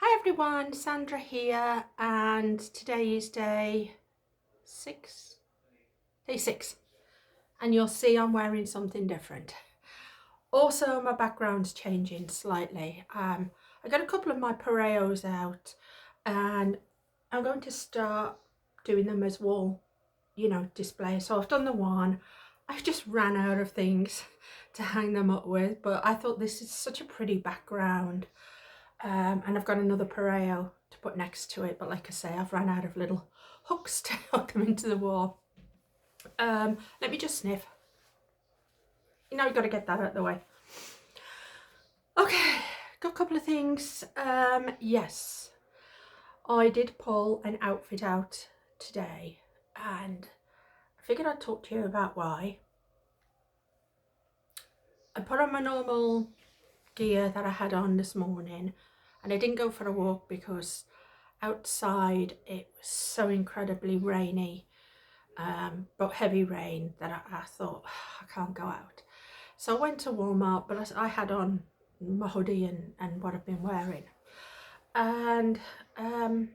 Hi everyone, Sandra here, and today is day six, and you'll see I'm wearing something different. Also, my background's changing slightly. I got a couple of my Pareos out, and I'm going to start doing them as wall, display. So I've done the one. I've just ran out of things to hang them up with, but I thought this is such a pretty background. And I've got another Pareo to put next to it, but like I say, I've run out of little hooks to hook them into the wall. Let me just sniff. You've got to get that out of the way. Okay, got a couple of things. Yes, I did pull an outfit out today, and I figured I'd talk to you about why. I put on my normal gear that I had on this morning, and I didn't go for a walk because outside it was so incredibly rainy, but heavy rain, that I thought I can't go out. So I went to Walmart, but I had on my hoodie and what I've been wearing, and I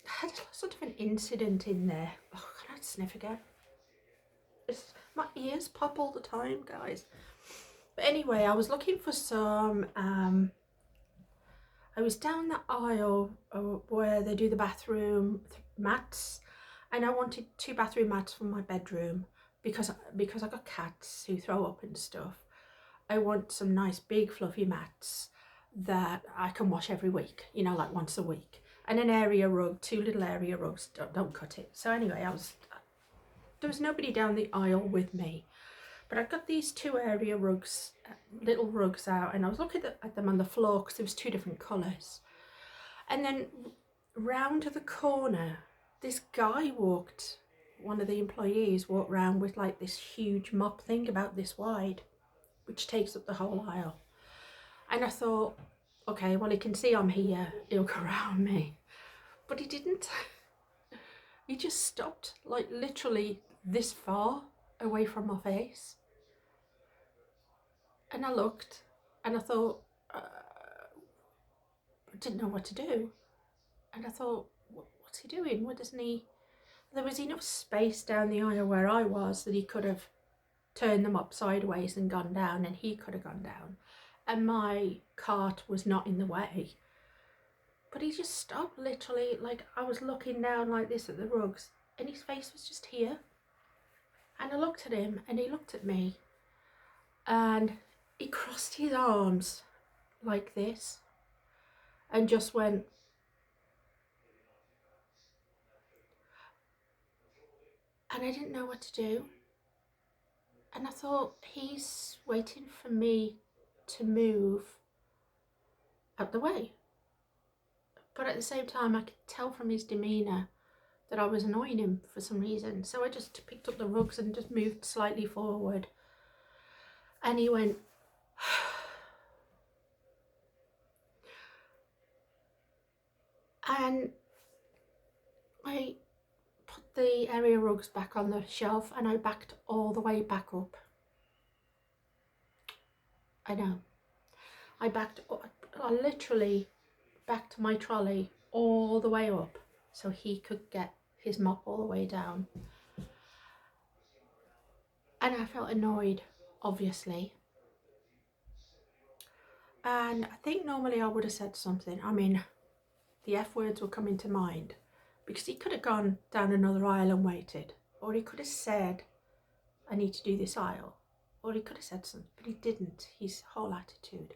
had sort of an incident in there. Oh, can I sniff again? My ears pop all the time, guys. But anyway, I was looking for some I was down the aisle where they do the bathroom mats, and I wanted 2 bathroom mats for my bedroom because I got cats who throw up and stuff. I want some nice big fluffy mats that I can wash every week, like once a week, and an area rug, 2 little area rugs. Don't cut it. So anyway, there was nobody down the aisle with me, but I got these 2 area rugs, little rugs out, and I was looking at them on the floor because there was 2 different colours. And then round to the corner, this guy one of the employees walked round with like this huge mop thing about this wide, which takes up the whole aisle. And I thought, okay, well, he can see I'm here, he'll go around me. But he didn't. He just stopped, like literally this far away from my face. And I looked and I thought, I didn't know what to do. And I thought, what's he doing? What doesn't he? There was enough space down the aisle where I was that he could have turned them up sideways and gone down, and he could have gone down. And my cart was not in the way. But he just stopped, literally, like I was looking down like this at the rugs, and his face was just here. And I looked at him and he looked at me, and he crossed his arms like this and just went, and I didn't know what to do. And I thought, he's waiting for me to move out the way. But at the same time, I could tell from his demeanour that I was annoying him for some reason. So I just picked up the rugs and just moved slightly forward. And he went, and I put the area rugs back on the shelf, and I backed all the way back up. I know. I literally backed my trolley all the way up so he could get his mop all the way down. And I felt annoyed, obviously. And I think normally I would have said something. I mean, the F words were coming to mind, because he could have gone down another aisle and waited, or he could have said, I need to do this aisle, or he could have said something, but he didn't. His whole attitude.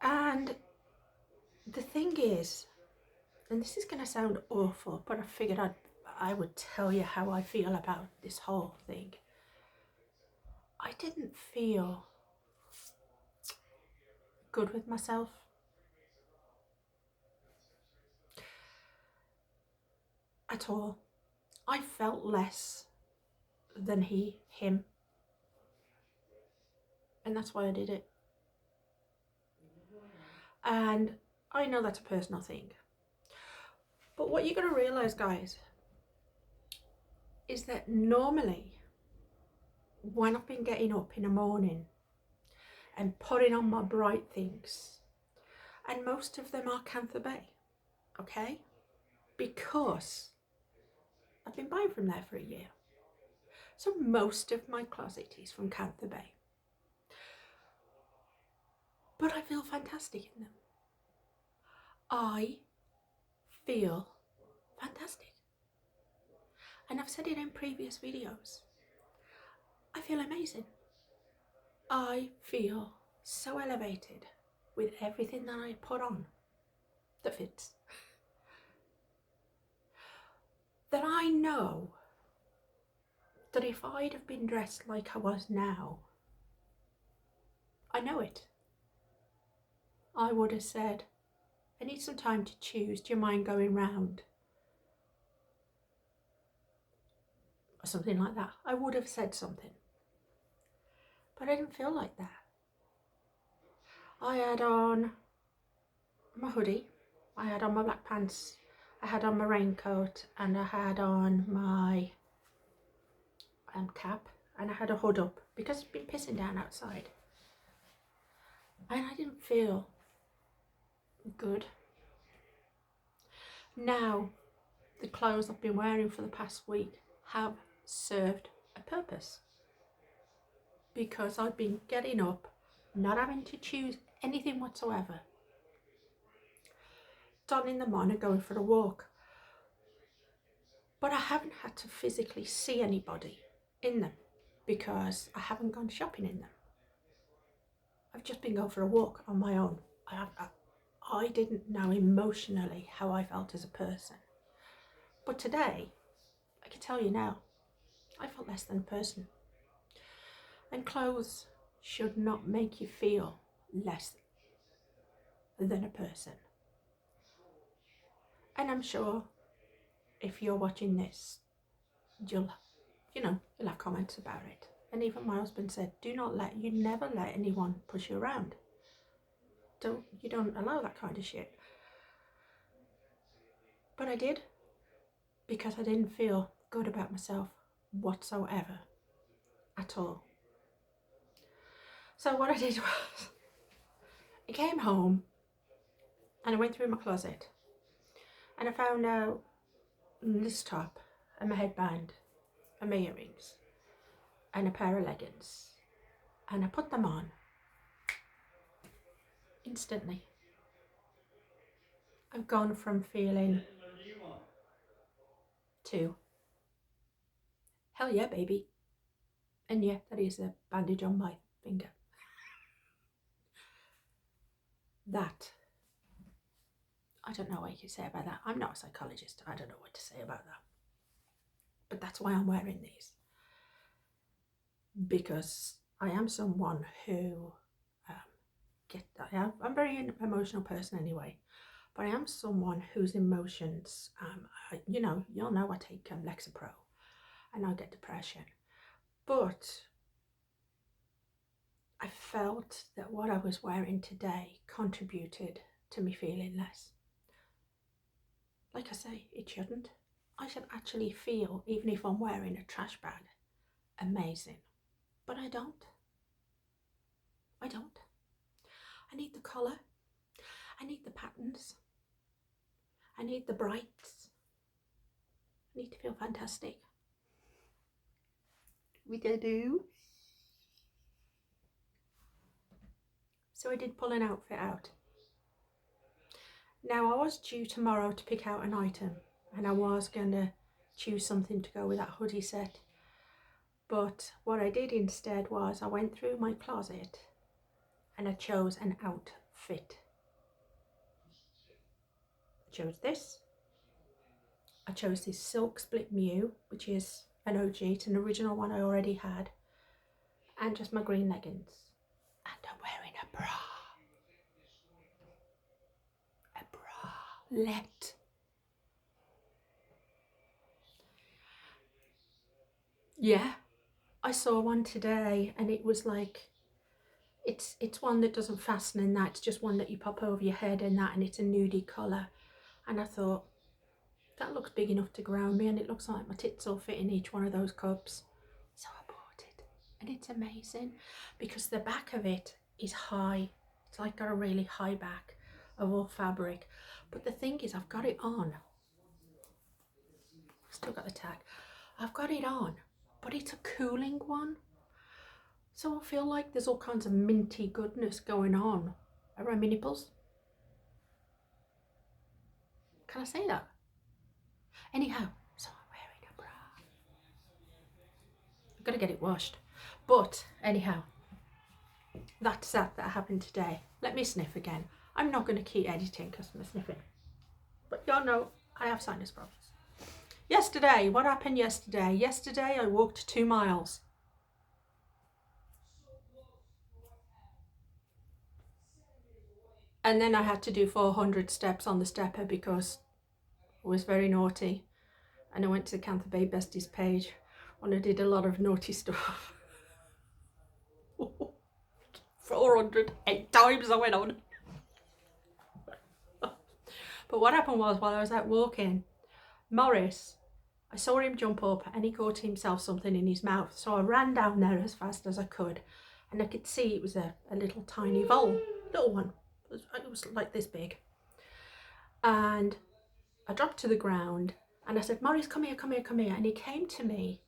And the thing is, and this is going to sound awful, but I figured I would tell you how I feel about this whole thing. I didn't feel good with myself. At all. I felt less than him. And that's why I did it. And I know that's a personal thing. But what you're going to realise, guys, is that normally when I've been getting up in the morning and putting on my bright things and most of them are Cantha Bay, okay? Because I've been buying from there for a year. So most of my closet is from Cantha Bay. But I feel fantastic in them. I feel fantastic. And I've said it in previous videos. I feel amazing. I feel so elevated with everything that I put on that fits. That I know that if I'd have been dressed like I was now, I know it, I would have said, I need some time to choose, do you mind going round? Or something like that. I would have said something. But I didn't feel like that. I had on my hoodie, I had on my black pants, I had on my raincoat, and I had on my cap, and I had a hood up because it's been pissing down outside. And I didn't feel good. Now, the clothes I've been wearing for the past week have served a purpose. Because I've been getting up, not having to choose anything whatsoever, donning them on and going for a walk. But I haven't had to physically see anybody in them because I haven't gone shopping in them. I've just been going for a walk on my own. I didn't know emotionally how I felt as a person. But today, I can tell you now, I felt less than a person. And clothes should not make you feel less than a person. And I'm sure if you're watching this, you'll have comments about it. And even my husband said, you never let anyone push you around. You don't allow that kind of shit. But I did, because I didn't feel good about myself whatsoever, at all. So what I did was, I came home and I went through my closet and I found out this top and my headband and my earrings and a pair of leggings, and I put them on instantly. I've gone from feeling to hell yeah baby, and yeah, that is a bandage on my finger. That, I don't know what you can say about that. I'm not a psychologist, I don't know what to say about that, but that's why I'm wearing these, because I am someone who I'm a very emotional person anyway, but I am someone whose emotions, you'll know I take Lexapro and I get depression, but I felt that what I was wearing today contributed to me feeling less. Like I say, it shouldn't. I should actually feel, even if I'm wearing a trash bag, amazing. But I don't. I don't. I need the colour. I need the patterns. I need the brights. I need to feel fantastic. We do. So I did pull an outfit out. Now I was due tomorrow to pick out an item, and I was going to choose something to go with that hoodie set. But what I did instead was I went through my closet and I chose an outfit. I chose this. I chose this Silk Split Mew, which is an OG, it's an original one I already had, and just my green leggings. And I'm wearing a bra. A bralette. Yeah, I saw one today and it was like, it's one that doesn't fasten in that, it's just one that you pop over your head and that, and it's a nudie colour. And I thought, that looks big enough to ground me, and it looks like my tits will fit in each one of those cups. So I bought it, and it's amazing because the back of it is high. It's like got a really high back. of all fabric. But the thing is, I've got it on. Still got the tag. I've got it on, but it's a cooling one. So I feel like there's all kinds of minty goodness going on around my nipples. Can I say that? Anyhow, so I'm wearing a bra. I've got to get it washed. But anyhow, that's that happened today. Let me sniff again. I'm not going to keep editing because I'm sniffing. But y'all know I have sinus problems. Yesterday, what happened yesterday? Yesterday I walked 2 miles. And then I had to do 400 steps on the stepper because I was very naughty. And I went to the Cantha Bay Besties page and I did a lot of naughty stuff. 408 times I went on. But what happened was, while I was out walking, Morris, I saw him jump up and he caught himself something in his mouth. So I ran down there as fast as I could and I could see it was a little tiny vole, little one. It was like this big. And I dropped to the ground and I said, Morris, come here, come here, come here. And he came to me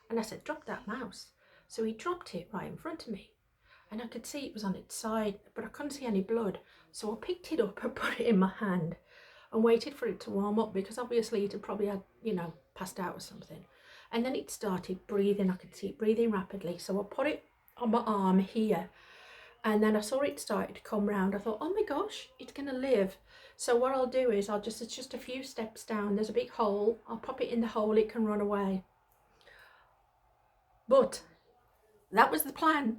and I said, drop that mouse. So he dropped it right in front of me and I could see it was on its side, but I couldn't see any blood. So I picked it up and put it in my hand and waited for it to warm up because obviously it had probably had, you know, passed out or something. And then it started breathing. I could see it breathing rapidly. So I put it on my arm here and then I saw it started to come round. I thought, oh my gosh, it's going to live. So what I'll do is it's just a few steps down. There's a big hole. I'll pop it in the hole. It can run away. But that was the plan.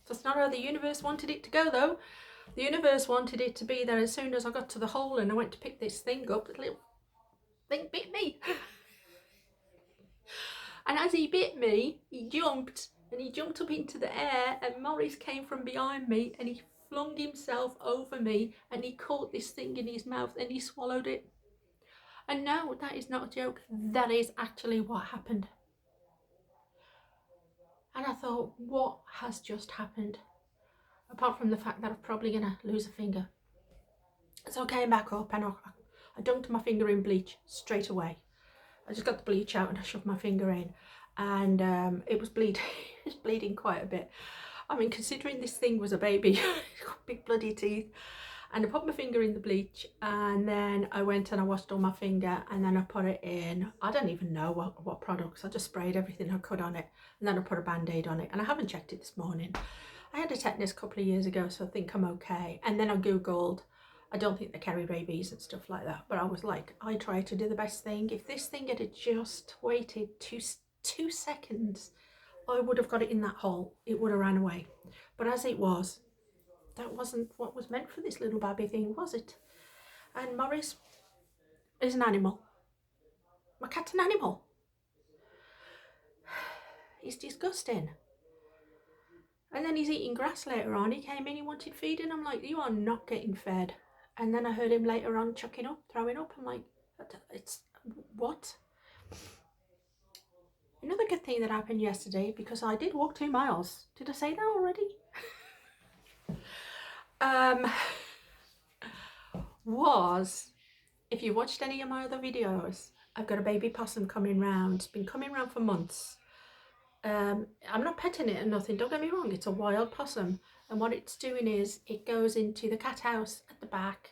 That's not how the universe wanted it to go though. The universe wanted it to be there as soon as I got to the hole and I went to pick this thing up. The little thing bit me. And as he bit me, he jumped up into the air and Morris came from behind me and he flung himself over me and he caught this thing in his mouth and he swallowed it. And no, that is not a joke. That is actually what happened. And I thought, what has just happened? Apart from the fact that I'm probably going to lose a finger. So I came back up and I dunked my finger in bleach straight away. I just got the bleach out and I shoved my finger in and it was bleeding. It was bleeding quite a bit. I mean, considering this thing was a baby, it's got big bloody teeth. And I put my finger in the bleach and then I went and I washed all my finger and then I put it in, I don't even know what products, I just sprayed everything I could on it and then I put a band-aid on it and I haven't checked it this morning. I had a tetanus a couple of years ago, so I think I'm okay. And then I googled, I don't think they carry rabies and stuff like that, but I was like, I tried to do the best thing. If this thing had just waited two seconds, I would have got it in that hole. It would have ran away. But as it was, that wasn't what was meant for this little babby thing, was it? And Morris is an animal. My cat's an animal. He's disgusting. And then he's eating grass later on. He came in, he wanted feeding. I'm like, you are not getting fed. And then I heard him later on chucking up, throwing up. I'm like, it's what? Another good thing that happened yesterday, because I did walk 2 miles. Did I say that already? Was, if you watched any of my other videos, I've got a baby possum coming round. It's been coming round for months. I'm not petting it or nothing, don't get me wrong, it's a wild possum. And what it's doing is it goes into the cat house at the back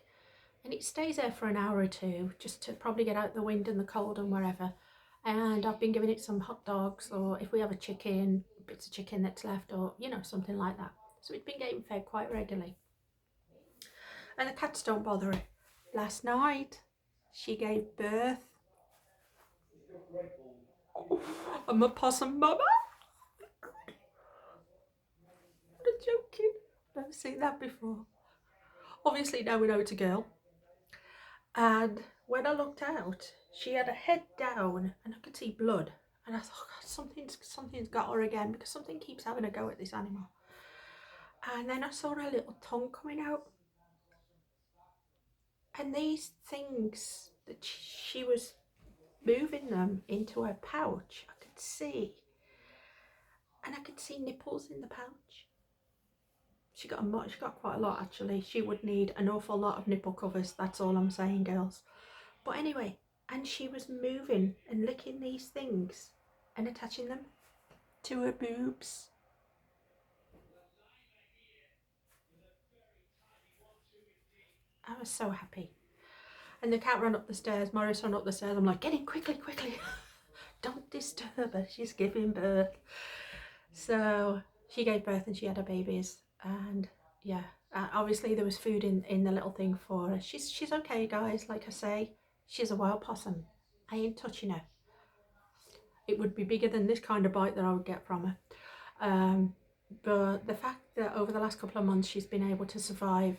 and it stays there for an hour or two just to probably get out the wind and the cold and wherever. And I've been giving it some hot dogs, or if we have a chicken, bits of chicken that's left, or you know, something like that. So it's been getting fed quite regularly. And the cats don't bother it. Last night she gave birth. I'm a possum mama. I'm joking. I've never seen that before. Obviously now we know it's a girl. And when I looked out, she had her head down and I could see blood. And I thought, God, something's got her again, because something keeps having a go at this animal. And then I saw her little tongue coming out. And these things that she was moving them into her pouch, I could see. And I could see nipples in the pouch. She got quite a lot actually. She would need an awful lot of nipple covers, that's all I'm saying, girls. But anyway, and she was moving and licking these things and attaching them to her boobs. I was so happy. And the cat ran up the stairs, Morris ran up the stairs. I'm like, get in quickly, quickly. Don't disturb her, she's giving birth. So she gave birth and she had her babies. And yeah, obviously there was food in the little thing for her. She's okay, guys. Like I say, she's a wild possum. I ain't touching her. It would be bigger than this kind of bite that I would get from her. But the fact that over the last couple of months she's been able to survive,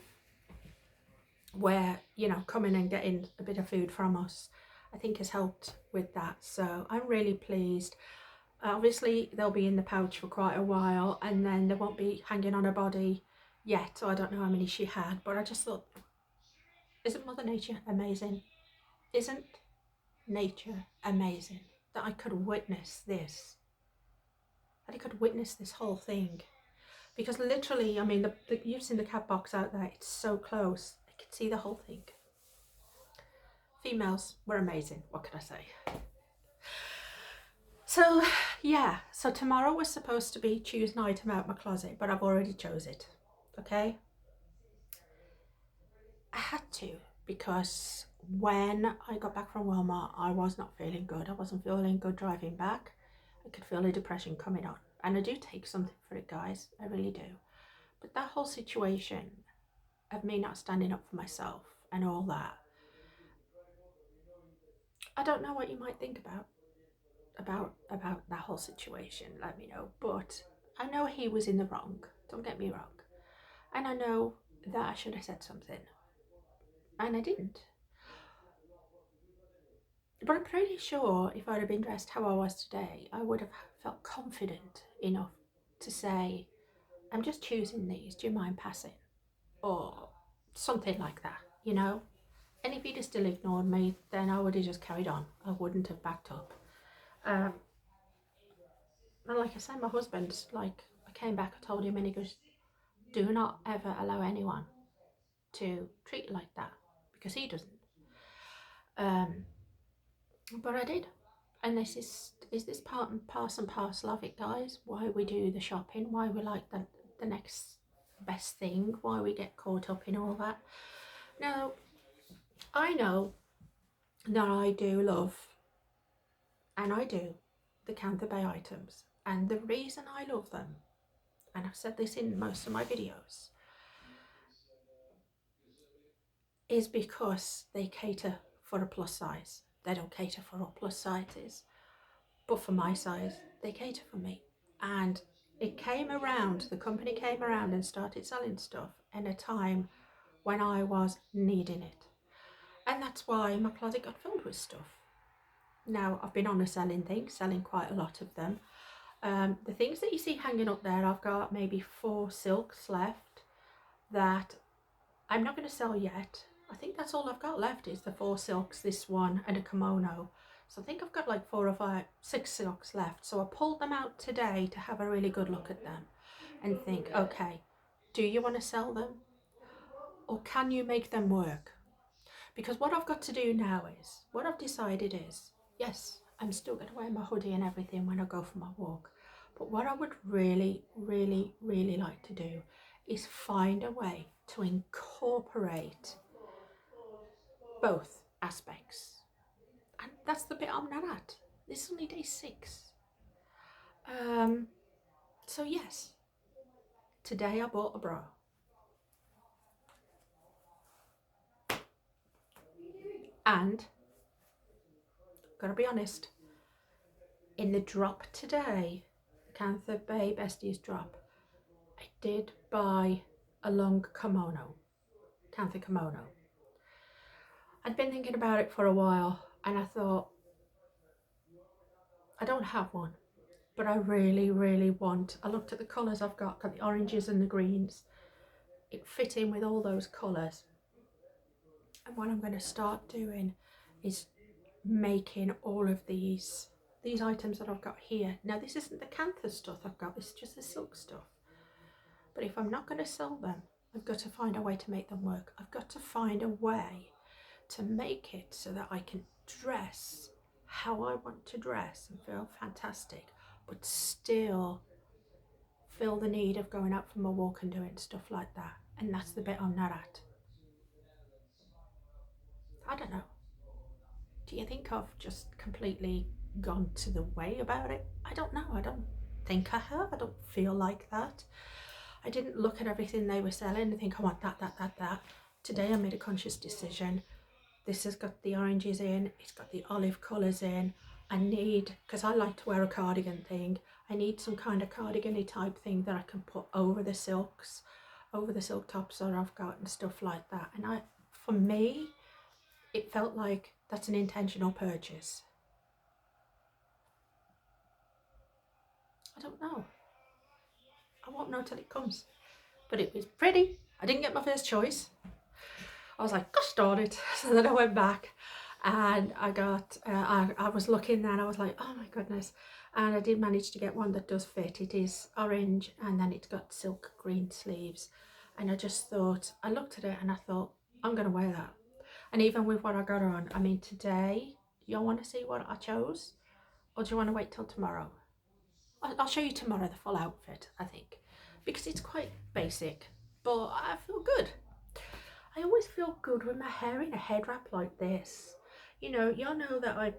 where, you know, coming and getting a bit of food from us, I think has helped with that. So I'm really pleased. Obviously they'll be in the pouch for quite a while, and then they won't be hanging on her body yet, so I don't know how many she had. But I just thought, isn't Mother Nature amazing? Isn't nature amazing that I could witness this, that I could witness this whole thing? Because literally, I mean, you've seen the cat box out there, it's so close, I could see the whole thing. Females were amazing, what can I say? So yeah, so tomorrow was supposed to be choose an item out my closet, but I've already chose it, okay? I had to, because when I got back from Walmart, I was not feeling good. I wasn't feeling good driving back. I could feel the depression coming on. And I do take something for it, guys, I really do. But that whole situation of me not standing up for myself and all that, I don't know what you might think about that whole situation, let me know. But I know he was in the wrong, don't get me wrong. And I know that I should have said something, and I didn't. But I'm pretty sure if I'd have been dressed how I was today, I would have felt confident enough to say, I'm just choosing these, do you mind passing? Or something like that, you know? And if he'd have still ignored me, then I would have just carried on. I wouldn't have backed up. And like I said, my husband, like, I came back, I told him, and he goes, do not ever allow anyone to treat you like that, because he doesn't. But I did. And this is this part and parcel of it, guys. Why we do the shopping, why we like the next best thing, why we get caught up in all that. Now, I know that I do love, and I do, the Cantha Bay items. And the reason I love them, and I've said this in most of my videos, is because they cater for a plus size. They don't cater for all plus sizes, but for my size, they cater for me. And it came around, the company came around and started selling stuff in a time when I was needing it. And that's why my closet got filled with stuff. Now, I've been on a selling thing, selling quite a lot of them. The things that you see hanging up there, I've got maybe 4 silks left that I'm not going to sell yet. I think that's all I've got left is the 4 silks, this one, and a kimono. So I think I've got like 4 or 5, 6 silks left. So I pulled them out today to have a really good look at them and think, okay, do you want to sell them? Or can you make them work? Because what I've got to do now is, what I've decided is, yes, I'm still going to wear my hoodie and everything when I go for my walk. But what I would really, really, really like to do is find a way to incorporate both aspects. And that's the bit I'm not at. This is only day 6. So yes, today I bought a bra. And, gotta be honest, in the drop today, the Cantha Bay Besties drop, I did buy a long kimono, Cantha kimono. I'd been thinking about it for a while, and I thought, I don't have one, but I really, really want. I looked at the colours I've got the oranges and the greens. It fit in with all those colours. And what I'm going to start doing is making all of these items that I've got here. Now, this isn't the Cantha stuff I've got, this is just the silk stuff. But if I'm not going to sell them, I've got to find a way to make them work. I've got to find a way to make it so that I can dress how I want to dress and feel fantastic, but still feel the need of going out for my walk and doing stuff like that. And that's the bit I'm not at. I don't know. Do you think I've just completely gone to the way about it? I don't know. I don't think I have. I don't feel like that. I didn't look at everything they were selling and think I want that. Today I made a conscious decision. This has got the oranges in, it's got the olive colours in. I need, because I like to wear a cardigan thing, I need some kind of cardigan-y type thing that I can put over the silks, over the silk tops that I've got and stuff like that. And for me, it felt like that's an intentional purchase. I don't know. I won't know till it comes. But it was pretty. I didn't get my first choice. I was like, gosh darn it. So then I went back and I got, I was looking and I was like, oh my goodness. And I did manage to get one that does fit. It is orange and then it's got silk green sleeves. And I just thought, I looked at it and I thought, I'm going to wear that. And even with what I got on, I mean, today, y'all want to see what I chose? Or do you want to wait till tomorrow? I'll show you tomorrow the full outfit, I think. Because it's quite basic, but I feel good. I always feel good with my hair in a head wrap like this. You know, y'all know that I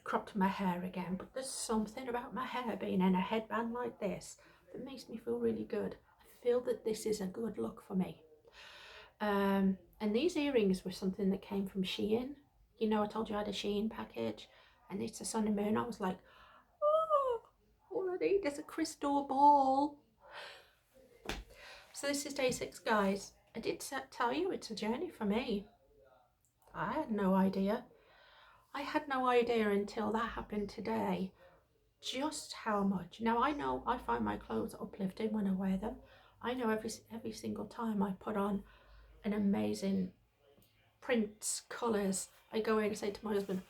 cropped my hair again, but there's something about my hair being in a headband like this that makes me feel really good. I feel that this is a good look for me. And these earrings were something that came from Shein. You know, I told you I had a Shein package, and it's a sun and moon. I was like, oh, all I need is a crystal ball. So this is day 6, guys. I did tell you it's a journey for me. I had no idea. I had no idea until that happened today just how much. Now I know I find my clothes uplifting when I wear them. I know every single time I put on an amazing prints, colours, I go in and say to my husband,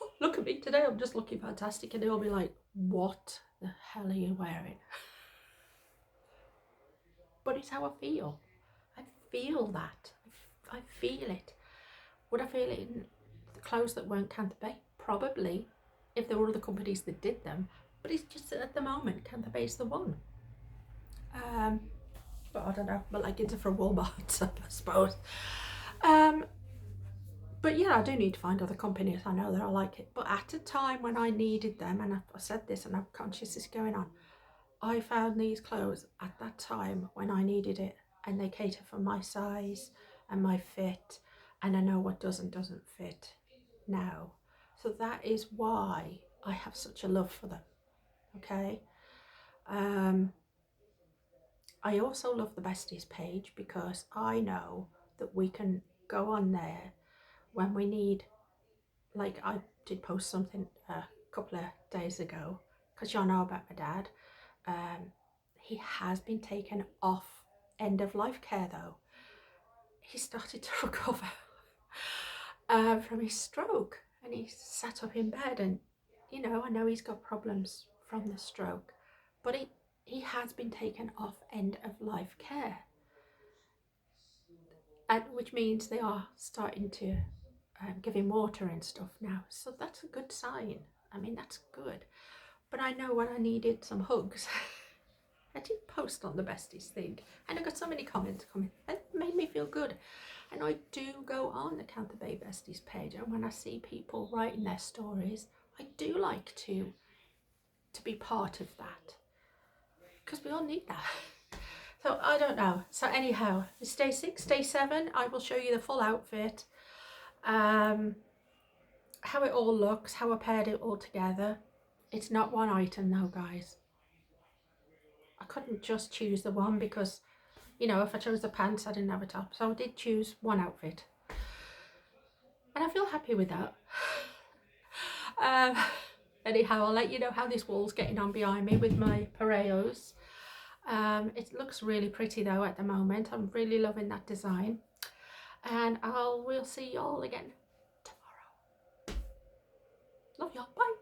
oh, look at me today, I'm just looking fantastic. And he'll be like, what the hell are you wearing? But it's how I feel. I feel that. I feel it. Would I feel it in the clothes that weren't Cantabay? Probably, if there were other companies that did them. But it's just that at the moment, Cantabay's the one. But I don't know. My leggings are from Walmart, I suppose. But yeah, I do need to find other companies. I know that I like it. But at a time when I needed them, and I said this and I'm conscious this going on, I found these clothes at that time when I needed it, and they cater for my size and my fit, and I know what does and doesn't fit now. So that is why I have such a love for them. Okay. I also love the Besties page because I know that we can go on there when we need, like I did post something a couple of days ago, because y'all know about my dad. He has been taken off end of life care though. He started to recover from his stroke, and he sat up in bed, and you know, I know he's got problems from the stroke, but he has been taken off end of life care, and which means they are starting to give him water and stuff now, so that's a good sign. I mean, that's good. But I know when I needed some hugs, I did post on the Besties thing, and I got so many comments coming. It made me feel good. And I do go on the Cantabay Besties page, and when I see people writing their stories, I do like to be part of that, because we all need that. So I don't know. So anyhow, it's day 6, day 7. I will show you the full outfit, how it all looks, how I paired it all together. It's not one item though, guys. I couldn't just choose the one because, you know, if I chose the pants, I didn't have a top. So I did choose one outfit. And I feel happy with that. Anyhow, I'll let you know how this wall's getting on behind me with my Pareos. It looks really pretty though at the moment. I'm really loving that design. And we'll see y'all again tomorrow. Love y'all. Bye.